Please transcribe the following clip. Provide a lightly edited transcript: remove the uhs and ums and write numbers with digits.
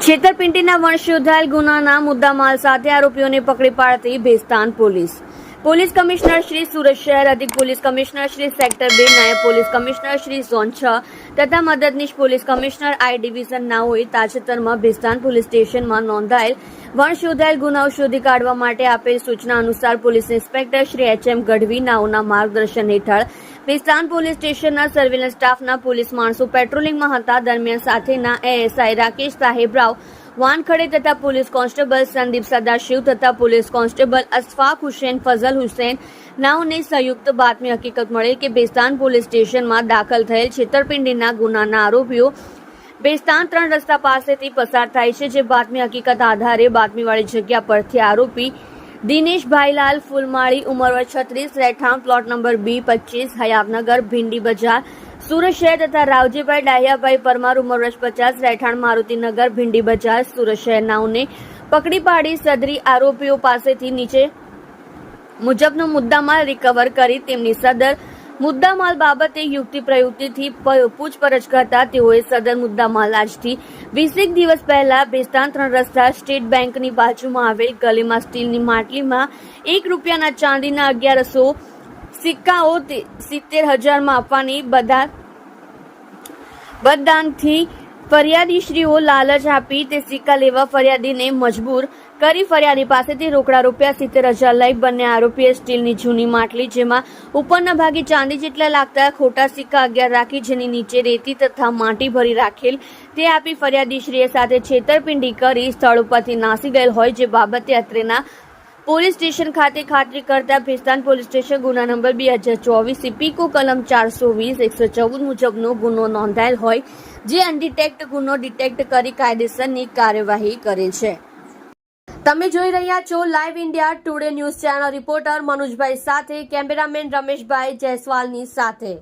છેતરપિંડીના વંશોધાયેલ ગુનાના મુદ્દામાલ સાથે આરોપીઓને પકડી પાડતી ભેસ્તાન પોલીસ કમિશનર શ્રી સુરત શહેર, અધિક પોલીસ કમિશનર શ્રી સેક્ટર 2, નાયબ પોલીસ કમિશનર શ્રી ઝોન 6 તથા મદદનીશ પોલીસ કમિશનર આઈ ડિવિઝન નાઓએ તાજેતરમાં ભેસ્તાન પોલીસ સ્ટેશનમાં નોંધાયેલ વંશોધાયેલ ગુનાઓ શોધી કાઢવા માટે આપેલ સૂચના અનુસાર પોલીસ ઇન્સ્પેક્ટર શ્રી એચ.એમ. ગઢવી નાઓના માર્ગદર્શન હેઠળ ભેસ્તાન પોલીસ સ્ટેશનના સર્વેલન્સ સ્ટાફના પોલીસ માણસો પેટ્રોલિંગમાં હતા. દરમિયાન સાથેના એએસઆઈ રાકેશ સાહેબ રાવ વાનખડે તથા પોલીસ કોન્સ્ટેબલ સંદીપ સદાશિવ તથા પોલીસ કોન્સ્ટેબલ અશફાક હુસેન ફઝલ હુસેન નાઓને સંયુક્ત બાતમી હકીકત મળેલ કે ભેસ્તાન પોલીસ સ્ટેશનમાં દાખલ થયેલ છેતરપિંડીના ગુનાના આરોપીઓ ભેસ્તાન 3 રસ્તા પાસેથી પસાર થાય છે. જે બાતમી હકીકત આધારે બાતમીવાળી જગ્યા પરથી આરોપી દિનેશ ભાઈલાલ ફૂલમાળી, ઉંમર વર્ષ 36, રહેઠાણ પ્લોટ નંબર B25, હયાતનગર, ભીંડી બજાર, સુરત શહેર તથા રાવજીભાઈ ડાહિયાભાઈ પરમાર, ઉંમર વર્ષ 50, રહેઠાણ મારુતિનગર, ભીંડી બજાર, સુરત શહેર નાઓને પકડી પાડી સદરી આરોપીઓ પાસેથી નીચે મુજબનો મુદ્દામાલ રિકવર કરી તેમની સદર મુદ્દામાલ બાબતે યુક્તિ પ્રયુક્તિથી પૂછપરછ કરતા તેઓએ સદર મુદ્દામાલ આજથી 20 દિવસ પહેલા ભેસ્તાન 3 રસ્તા સ્ટેટ બેંકની બાજુમાં આવેલ ગલીમાં સ્ટીલની માટલીમાં ₹1 ચાંદીના 1100 સિક્કાઓ 70,000 આપવાની બદાનથી ફરિયાદીશ્રીઓ લાલચ આપી તે સિક્કા લેવા ફરિયાદીને મજબૂર કરી ફરિયાદી પાસેથી રોકડા ₹70,000 લઈ બંને આરોપીએ સ્ટીલની જૂની માટલી જેમાં ઉપરના ભાગે ચાંદી જેટલા લાગતા ખોટા સિક્કા 11 રાખી જેની નીચે રેતી તથા માટી ભરી રાખેલ તે આપી ફરિયાદીશ્રીએ સાથે છેતરપિંડી કરી સ્થળ ઉપરથી નાસી ગયેલ હોય. જે બાબતે અત્રેના પોલીસ સ્ટેશન ખાતે ખાતરી કરતા ભેસ્તાન પોલીસ સ્ટેશન ગુના નંબર 2024 પીકો કલમ 420 114 મુજબનો ગુનો નોંધાયેલ હોય જે અનડિટેક્ટ ગુનો ડિટેક્ટ કરી કાયદેસરની કાર્યવાહી કરે છે. તમે જોઈ રહ્યા છો live India Today news channel. Reporter Manojbhai સાથે કેમેરામેન રમેશભાઈ જયસ્વાલની સાથે.